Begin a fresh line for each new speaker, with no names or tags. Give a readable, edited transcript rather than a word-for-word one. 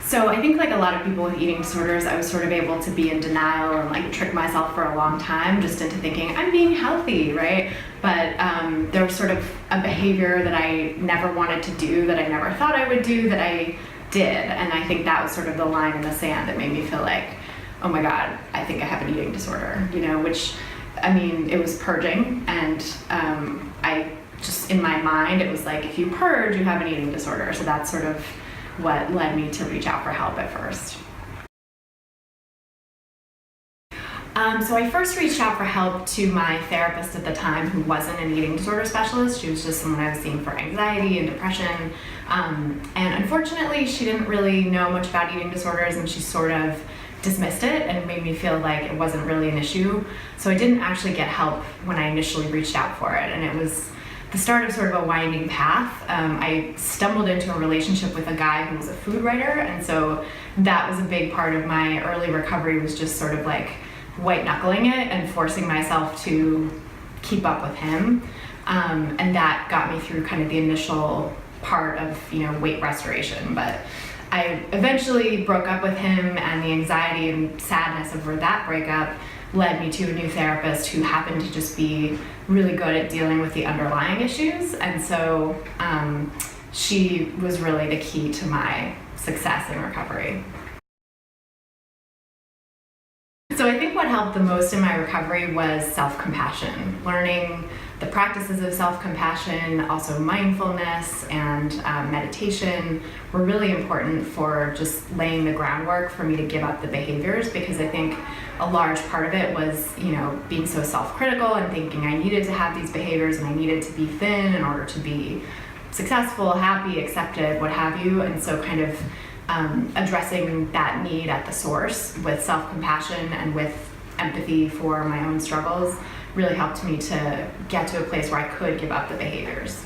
So I think like a lot of people with eating disorders, I was sort of able to be in denial and like trick myself for a long time just into thinking I'm being healthy, right? But there was sort of a behavior that I never wanted to do, that I never thought I would do, that I did. And I think that was sort of the line in the sand that made me feel like, oh my God, I think I have an eating disorder, you know, which, I mean, it was purging. And I just, in my mind, it was like, if you purge, you have an eating disorder. So that's sort of what led me to reach out for help at first. So I first reached out for help to my therapist at the time, who wasn't an eating disorder specialist. She was just someone I was seeing for anxiety and depression. And unfortunately, she didn't really know much about eating disorders, and she sort of dismissed it and made me feel like it wasn't really an issue. So I didn't actually get help when I initially reached out for it, and it was the start of sort of a winding path. I stumbled into a relationship with a guy who was a food writer, and so that was a big part of my early recovery, was just sort of like white knuckling it and forcing myself to keep up with him. And that got me through kind of the initial part of, you know, weight restoration. But I eventually broke up with him, and the anxiety and sadness over that breakup led me to a new therapist who happened to just be really good at dealing with the underlying issues. And so she was really the key to my success in recovery. So I think what helped the most in my recovery was self-compassion. Learning the practices of self-compassion, also mindfulness and meditation were really important for just laying the groundwork for me to give up the behaviors, because I think a large part of it was, you know, being so self-critical and thinking I needed to have these behaviors and I needed to be thin in order to be successful, happy, accepted, what have you. And so kind of addressing that need at the source with self-compassion and with empathy for my own struggles really helped me to get to a place where I could give up the behaviors.